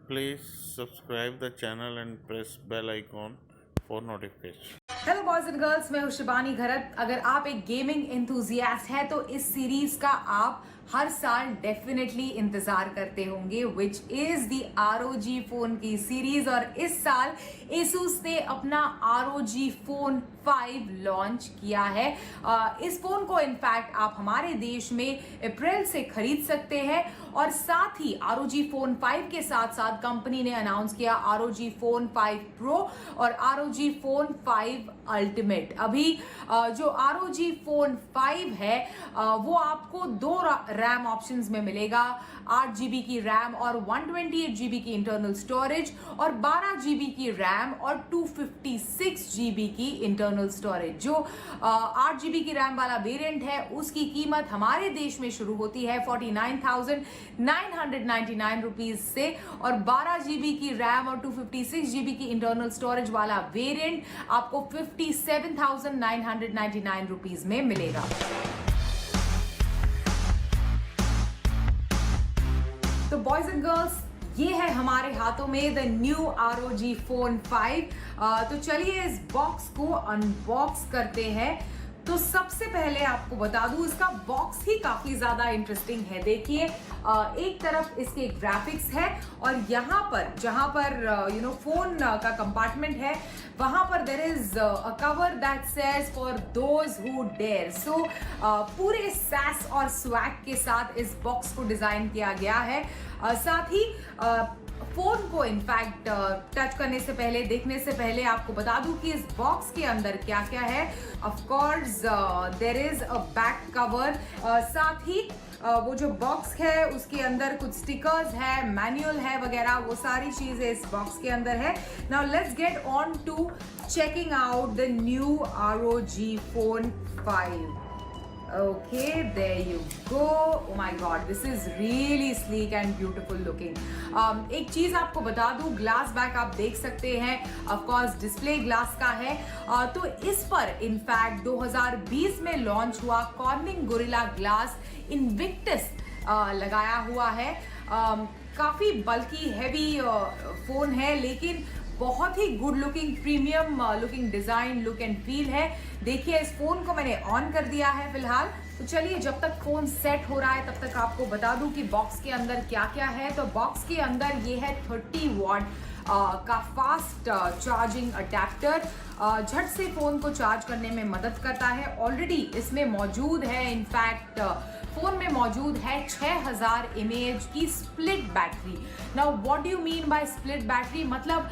Please subscribe the channel and press bell icon for notification. Hello boys and girls, मैं हूं शिबानी घरत। अगर आप एक गेमिंग एंथुजियास्ट हैं तो इस सीरीज का आप हर साल डेफिनेटली इंतजार करते होंगे, which is the ROG phone की सीरीज। और इस साल Asus ने अपना ROG फोन 5 लॉन्च किया है। इस फोन को इनफैक्ट आप हमारे देश में अप्रैल से खरीद सकते हैं। और साथ ही ROG फोन 5 के साथ साथ कंपनी ने अनाउंस किया ROG फोन 5 Pro और ROG फोन 5 अल्टीमेट। अभी जो ROG फोन 5 है वो आपको दो रैम ऑप्शंस में मिलेगा, 8GB की रैम और 128GB की इंटरनल स्टोरेज, और 12GB की रैम और 256GB की इंटरनल स्टोरेज। जो 8GB की रैम वाला वेरिएंट है उसकी कीमत हमारे देश में शुरू होती है 49,999 रुपीज से, और 12GB की रैम और 256GB की इंटरनल स्टोरेज वाला वेरिएंट आपको 57,999 रुपीज में मिलेगा। तो बॉयज एंड गर्ल्स, ये है हमारे हाथों में द न्यू ROG फोन 5। तो चलिए इस बॉक्स को अनबॉक्स करते हैं। तो सबसे पहले आपको बता दूं, इसका बॉक्स ही काफी ज्यादा इंटरेस्टिंग है। देखिए, एक तरफ इसके ग्राफिक्स है और यहाँ पर जहां पर फोन का कंपार्टमेंट है वहां पर there is a cover that says for those who dare. So पूरे सैस और स्वैग के साथ इस बॉक्स को डिजाइन किया गया है। साथ ही फोन को इनफैक्ट टच करने से पहले, देखने से पहले आपको बता दूं कि इस बॉक्स के अंदर क्या क्या है। Of course there is a back cover, साथ ही वो जो बॉक्स है उसके अंदर कुछ स्टिकर्स है, मैनुअल है वगैरह, वो सारी चीजें इस बॉक्स के अंदर है। Now let's get on to checking out the new ROG phone 5। Okay, there you go. Oh my God, this is really sleek and beautiful looking. एक चीज आपको बता दूं, ग्लास बैक आप देख सकते हैं, ऑफ कोर्स डिस्प्ले ग्लास का है। तो इस पर इनफैक्ट 2020 में लॉन्च हुआ कॉर्निंग गोरिल्ला ग्लास इनविक्टस लगाया हुआ है। काफी बल्कि हैवी फोन है, लेकिन बहुत ही good looking, premium looking design, look and feel है। देखिए, इस फोन को मैंने ऑन कर दिया है फिलहाल। तो चलिए, जब तक फोन सेट हो रहा है तब तक आपको बता दूं कि बॉक्स के अंदर क्या क्या है। तो बॉक्स के अंदर ये है 30 वॉट का फास्ट चार्जिंग अडेप्टर, झट से फोन को चार्ज करने में मदद करता है। ऑलरेडी इसमें मौजूद है, इनफैक्ट फोन में मौजूद है 6000 mAh की split battery. Now what do you mean by split battery? मतलब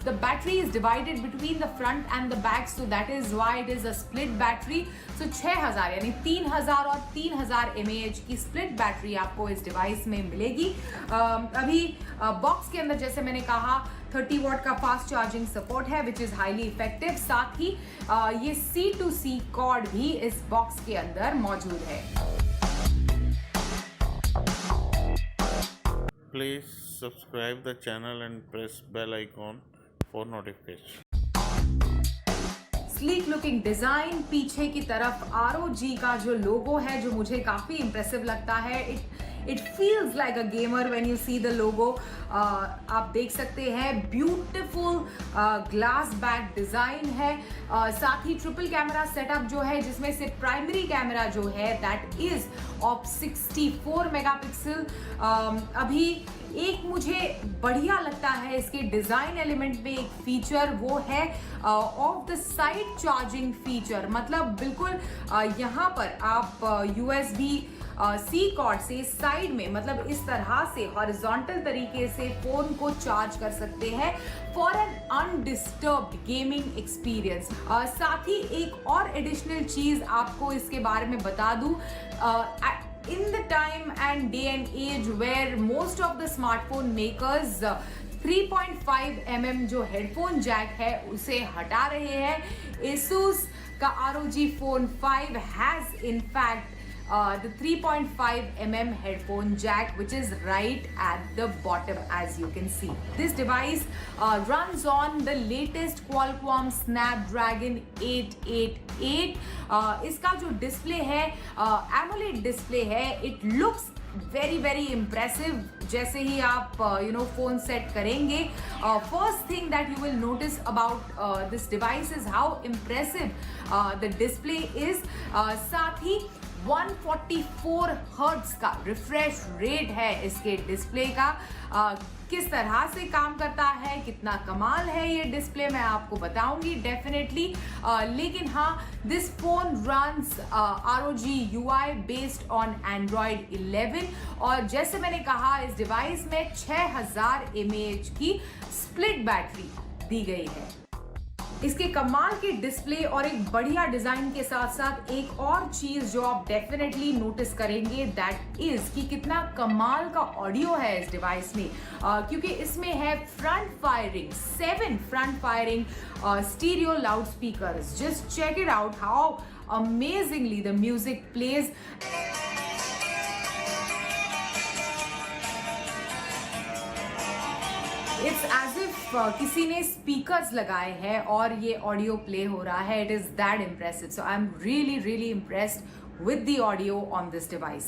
the battery is divided between the front and the back, so that is why it is a split battery. So 6000 यानी 3000 और 3000 mAh की split battery आपको इस device में मिलेगी। अभी box के अंदर जैसे मैंने कहा 30 वॉट का फास्ट चार्जिंग सपोर्ट है, विच इज हाईली इफेक्टिव। साथ ही ये C2C कॉर्ड भी इस बॉक्स के अंदर मौजूद है। Please subscribe the channel and press bell icon for notification. Sleek looking design, पीछे की तरफ ROG का जो लोगो है जो मुझे काफी इंप्रेसिव लगता है। It feels like a gamer when you see the logo. आप देख सकते हैं ब्यूटिफुल ग्लास बैक डिजाइन है। साथ ही ट्रिपल कैमरा सेटअप जो है, जिसमें से प्राइमरी कैमरा जो है दैट इज ऑफ 64 मेगापिक्सल। अभी एक मुझे बढ़िया लगता है इसके डिजाइन एलिमेंट में एक फीचर, वो है of the side charging feature. मतलब बिल्कुल यहाँ पर आप USB C कॉर्ड से साइड में, मतलब इस तरह से हॉरिजॉन्टल तरीके से फोन को चार्ज कर सकते हैं for an undisturbed gaming experience. साथ ही एक और एडिशनल चीज आपको इसके बारे में बता दूं, in the time and day and age where most of the smartphone makers 3.5 mm जो हेडफोन जैक है उसे हटा रहे हैं, Asus का ROG phone 5 has in fact the 3.5 mm headphone jack, which is right at the bottom, as you can see. This device runs on the latest Qualcomm Snapdragon 888। इसका जो display है AMOLED display है। It looks very very impressive. जैसे ही आप phone set करेंगे, first thing that you will notice about this device is how impressive the display is. साथ ही 144 hertz का refresh rate है इसके डिस्प्ले का। किस तरह से काम करता है, कितना कमाल है ये डिस्प्ले, मैं आपको बताऊंगी डेफिनेटली। लेकिन हाँ, this phone runs ROG UI based on Android 11 और जैसे मैंने कहा इस डिवाइस में 6000 mAh की स्प्लिट बैटरी दी गई है। इसके कमाल के डिस्प्ले और एक बढ़िया डिजाइन के साथ साथ एक और चीज जो आप डेफिनेटली नोटिस करेंगे दैट इज कि कितना कमाल का ऑडियो है इस डिवाइस में, क्योंकि इसमें है front firing 7 front firing stereo loud speakers. Just check it out how amazingly the music plays. It's as if किसी ने स्पीकर्स लगाए हैं और ये ऑडियो प्ले हो रहा है। It is that impressive. So I am really really impressed with the audio on this device.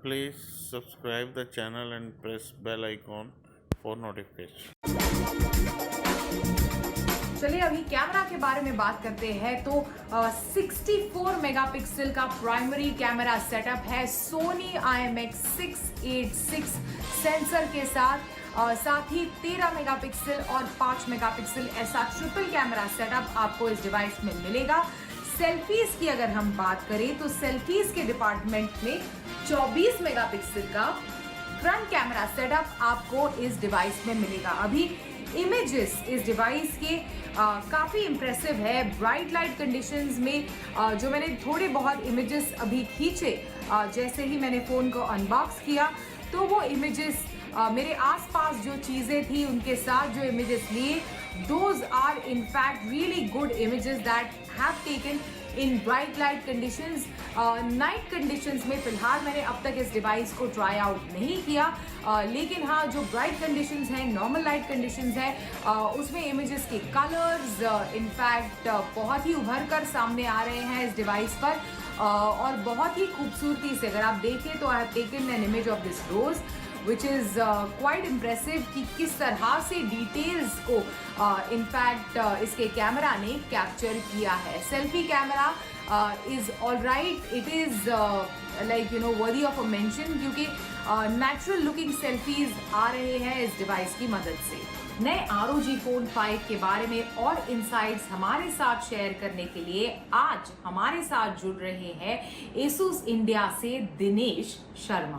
Please subscribe the channel and press bell icon for notification. चलिए अभी कैमरा के बारे में बात करते हैं। तो 64 मेगापिक्सल का प्राइमरी कैमरा सेटअप है सोनी IMX686 सेंसर के साथ। साथ ही 13 मेगापिक्सल और 5 मेगापिक्सल ऐसा ट्रिपल कैमरा सेटअप आपको इस डिवाइस में मिलेगा। सेल्फीज की अगर हम बात करें तो सेल्फीज के डिपार्टमेंट में 24 मेगापिक्सल का फ्रंट कैमरा सेटअप आपको इस डिवाइस में मिलेगा। अभी इमेजेस इस डिवाइस के काफ़ी इम्प्रेसिव है। ब्राइट लाइट कंडीशंस में जो मैंने थोड़े बहुत इमेजेस अभी खींचे जैसे ही मैंने फ़ोन को अनबॉक्स किया, तो वो इमेजेस मेरे आसपास जो चीज़ें थी उनके साथ जो इमेजेस लिए, those are in fact really good images that have taken in bright light conditions. Night conditions में फिलहाल मैंने अब तक इस डिवाइस को ट्राई आउट नहीं किया, लेकिन हाँ जो ब्राइट कंडीशंस हैं, नॉर्मल लाइट कंडीशंस हैं, उसमें इमेजेस के कलर्स इनफैक्ट बहुत ही उभर कर सामने आ रहे हैं इस डिवाइस पर और बहुत ही खूबसूरती से। अगर आप देखें तो I have taken an image of this rose which is quite impressive कि किस तरह से डिटेल्स को इनफैक्ट इसके कैमरा ने कैप्चर किया है। Selfie camera is all right, it is like worthy of a mention, क्योंकि नेचुरल लुकिंग सेल्फीज आ रहे हैं इस डिवाइस की मदद से। नए ROG Phone 5 के बारे में और इनसाइट्स हमारे साथ शेयर करने के लिए आज हमारे साथ जुड़ रहे हैं ASUS इंडिया से दिनेश शर्मा।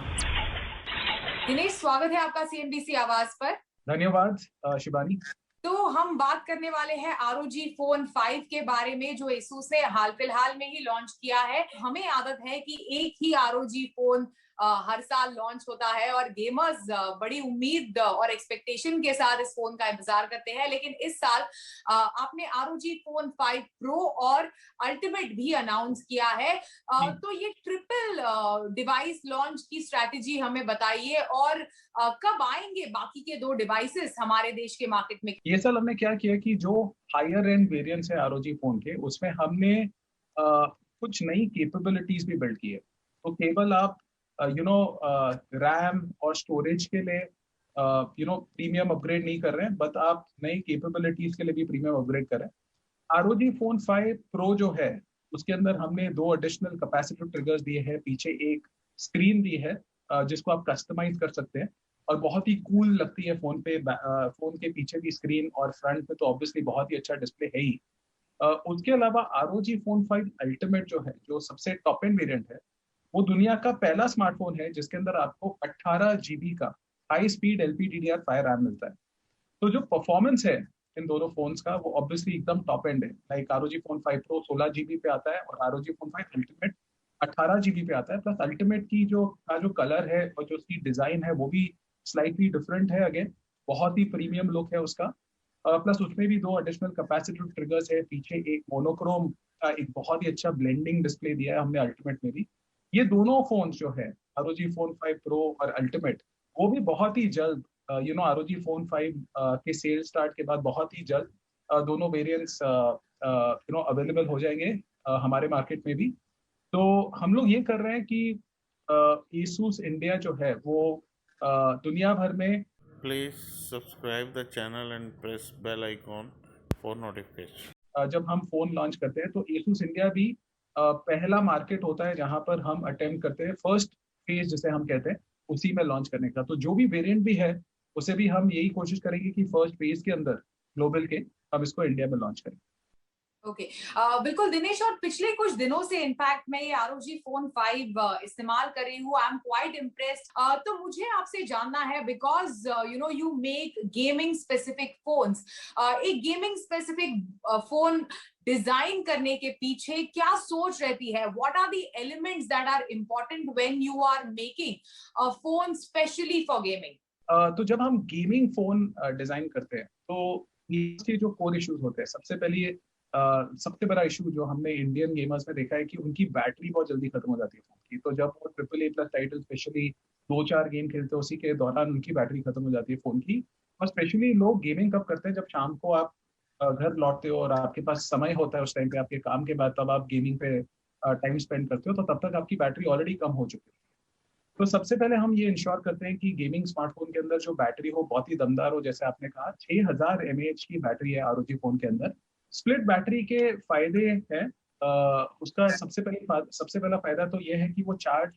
दिनेश, स्वागत है आपका CNBC आवाज पर। धन्यवाद शिबानी। तो हम बात करने वाले हैं ROG Phone 5 के बारे में जो ASUS ने हाल फिलहाल में ही लॉन्च किया है। हमें आदत है कि एक ही ROG फोन हर साल लॉन्च होता है और गेमर्स बड़ी उम्मीद और एक्सपेक्टेशन के साथ इस फोन का इंतजार करते हैं, लेकिन इस साल आपने ROG Phone 5 Pro और अल्टीमेट भी अनाउंस किया है। तो ये ट्रिपल डिवाइस लॉन्च की स्ट्रैटेजी हमें बताइए और कब आएंगे बाकी के 2 डिवाइसेस हमारे देश के मार्केट में। ये साल हमने क्या किया कि जो हायर एंड वेरिएंट्स है ROG फोन के, उसमें हमने कुछ नई कैपेबिलिटीज भी बिल्ड की है। तो केवल आप रैम और स्टोरेज के लिए प्रीमियम अपग्रेड नहीं कर रहे हैं, बट आप नई कैपेबिलिटीज के लिए भी प्रीमियम अपग्रेड कर रहे हैं। ROG Phone 5 Pro जो है उसके अंदर हमने 2 एडिशनल कैपेसिटिव ट्रिगर्स दिए हैं, पीछे एक स्क्रीन दी है जिसको आप कस्टमाइज कर सकते हैं और बहुत ही कूल लगती है फोन पे। फोन के पीछे भी स्क्रीन और फ्रंट पे तो ऑब्वियसली बहुत ही अच्छा डिस्प्ले है ही। उसके अलावा ROG Phone 5 अल्टीमेट जो है, जो सबसे टॉप एंड वेरिएंट है, वो दुनिया का पहला स्मार्टफोन है जिसके अंदर आपको 18 GB का हाई स्पीड LPDDR5 रैम मिलता है। तो जो परफॉर्मेंस है इन दोनों फोन्स का वो ऑब्वियसली एकदम टॉप एंड है। Like ROG Phone 5 Pro 16 GB पे आता है और ROG Phone 5 अल्टीमेट 18 GB पे आता है। प्लस अल्टीमेट की जो कलर है और जो उसकी डिजाइन है वो भी स्लाइटली डिफरेंट है। अगेन बहुत ही प्रीमियम लुक है उसका। प्लस उसमें भी 2 एडिशनल कैपेसिटिव ट्रिगर्स है, पीछे एक मोनोक्रोम का एक बहुत ही अच्छा ब्लेंडिंग डिस्प्ले दिया है हमने अल्टीमेट में भी। ये दोनों फोन जो है ROG Phone 5 Pro और अल्टीमेट, वो भी बहुत ही जल्द ROG Phone 5 के सेल स्टार्ट के बाद बहुत ही जल्द दोनों वेरिएंट्स अवेलेबल हो जाएंगे हमारे मार्केट में भी। तो हम लोग ये कर रहे हैं कि Asus इंडिया जो है वो दुनिया भर में Please subscribe the channel and press bell icon for notification. जब हम फोन लॉन्च करते हैं तो Asus इंडिया भी पहला मार्केट होता है जहां पर हम अटेम्प्ट करते हैं फर्स्ट फेज जिसे हम कहते हैं उसी में लॉन्च करने का। तो जो भी वेरिएंट भी है उसे भी हम यही कोशिश करेंगे कि फर्स्ट फेज के अंदर ग्लोबल के हम इसको इंडिया में लॉन्च करें। ओके बिल्कुल दिनेश, और पिछले कुछ दिनों से इनफैक्ट मैं ये ROG Phone 5 इस्तेमाल कर रही हूँ। I am quite impressed. तो मुझे आपसे जानना है, because you make gaming specific phones, एक गेमिंग स्पेसिफिक फोन डिजाइन करने के पीछे क्या सोच रहती है? What are the elements that are important when you are making a phone specially for gaming? तो जब हम गेमिंग फोन डिजाइन करते हैं तो इसके जो कोर इश्यूज होते हैं, सबसे बड़ा इशू जो हमने इंडियन गेमर्स में देखा है कि उनकी बैटरी बहुत जल्दी खत्म हो जाती है फोन की। तो जब वो AAA+ टाइटल स्पेशली 2-4 गेम खेलते हैं उसी के दौरान उनकी बैटरी खत्म हो जाती है फोन की। और स्पेशली लोग गेमिंग कब करते हैं, जब शाम को आप घर लौटते हो और आपके पास समय होता है उस टाइम पे आपके काम के बाद, तब आप गेमिंग पे टाइम स्पेंड करते हो, तो तब तक आपकी बैटरी ऑलरेडी कम हो चुकी है। तो सबसे पहले हम ये इंश्योर करते हैं कि गेमिंग स्मार्टफोन के अंदर जो बैटरी हो बहुत ही दमदार हो। जैसे आपने कहा 6000 mAh की बैटरी है ROG फोन के अंदर। स्प्लिट बैटरी के फायदे हैं, उसका सबसे पहला फायदा तो ये है कि वो चार्ज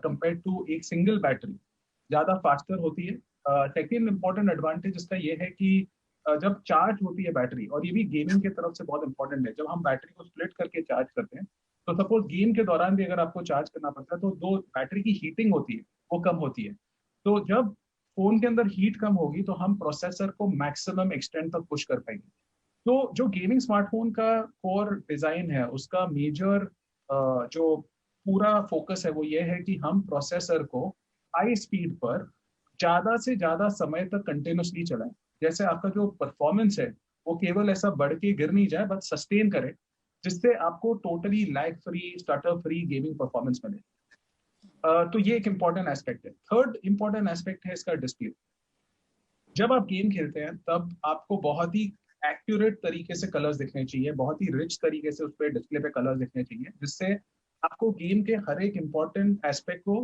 कंपेयर टू एक सिंगल बैटरी ज़्यादा फास्टर होती है। सेकेंड इंपॉर्टेंट एडवांटेज इसका ये है कि जब चार्ज होती है बैटरी, और ये भी गेमिंग की तरफ से बहुत इंपॉर्टेंट है, जब हम बैटरी को स्प्लिट करके चार्ज करते हैं तो सपोज गेम के दौरान भी अगर आपको चार्ज करना पड़ता है तो दो बैटरी की हीटिंग होती है वो कम होती है। तो जब फोन के अंदर हीट कम होगी तो हम प्रोसेसर को मैक्सिमम एक्सटेंट तक पुश कर पाएंगे। तो जो गेमिंग स्मार्टफोन का कोर डिजाइन है उसका मेजर जो पूरा फोकस है वो ये है कि हम प्रोसेसर को हाई स्पीड पर ज्यादा से ज्यादा समय तक कंटिन्यूसली चलाएं। जैसे आपका जो परफॉर्मेंस है वो केवल ऐसा बढ़ के गिर नहीं जाए, बस सस्टेन करे, जिससे आपको totally lag free, stutter free gaming performance मिले। तो ये एक इंपॉर्टेंट एस्पेक्ट है। थर्ड इंपॉर्टेंट एस्पेक्ट है इसका डिस्प्ले। जब आप गेम खेलते हैं तब आपको बहुत ही एक्यूरेट तरीके से कलर्स दिखने चाहिए, बहुत ही रिच तरीके से उस पर डिस्प्ले पे कलर्स दिखने चाहिए, जिससे आपको गेम के हर एक इंपॉर्टेंट एस्पेक्ट को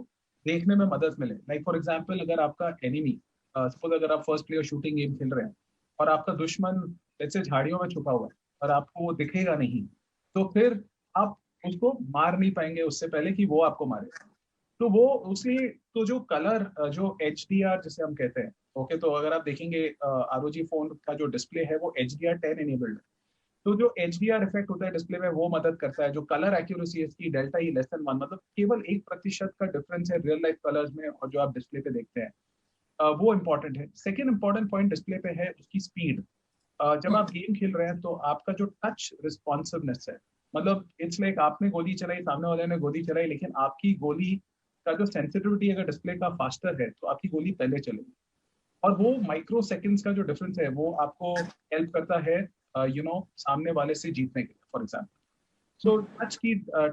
देखने में मदद मिले। लाइक फॉर एग्जांपल, अगर आपका एनिमी, सपोज अगर आप फर्स्ट प्लेयर शूटिंग गेम खेल रहे हैं और आपका दुश्मन जैसे झाड़ियों में छुपा हुआ है और आपको वो दिखेगा नहीं, तो फिर आप उसको मार नहीं पाएंगे उससे पहले कि वो आपको मारे। तो वो उसे तो जो कलर, जो HDR जिसे हम कहते हैं, ओके, तो अगर आप देखेंगे ROG फोन का जो डिस्प्ले है वो HDR10 एनेबल्ड है। तो जो HDR इफेक्ट होता है डिस्प्ले में वो मदद करता है। जो कलर एक्यूरेसी है इसकी ΔE <1, मतलब केवल 1% का डिफरेंस है रियल लाइफ कलर्स में और जो आप डिस्प्ले पे देखते हैं, वो इंपॉर्टेंट है। सेकेंड इंपॉर्टेंट पॉइंट डिस्प्ले पे है उसकी स्पीड। जब आप गेम खेल रहे हैं तो आपका जो टच रिस्पॉन्सिवनेस है, मतलब इट्स लाइक आपने गोली चलाई, सामने वाले ने गोली चलाई, लेकिन आपकी गोली का जो सेंसिटिविटी अगर डिस्प्ले का फास्टर है तो आपकी गोली पहले चलेगी। और वो माइक्रो सेकेंड्स का जो डिफरेंस है वो आपको हेल्प करता है सामने वाले से जीतने के लिए, फॉर एग्जाम्पल। सो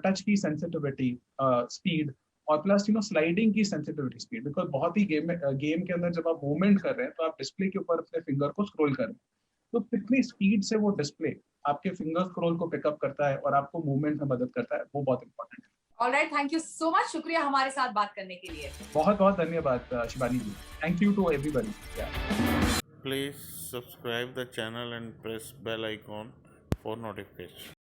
टच की सेंसिटिविटी, स्पीड, और प्लस स्लाइडिंग की सेंसिटिविटी, स्पीड, बिकॉज बहुत ही गेम के अंदर जब आप मूवमेंट कर रहे हैं तो आप डिस्प्ले के ऊपर अपने फिंगर को स्क्रॉल कर रहे हैं, तो कितनी स्पीड से वो डिस्प्ले आपके फिंगर स्क्रॉल को पिकअप करता है और आपको मूवमेंट में मदद करता है, वो बहुत इंपॉर्टेंट है। Alright, thank you so much, शुक्रिया हमारे साथ बात करने के लिए। बहुत बहुत धन्यवाद Shivani ji, thank you to everybody. Please subscribe the channel and press bell icon for notification.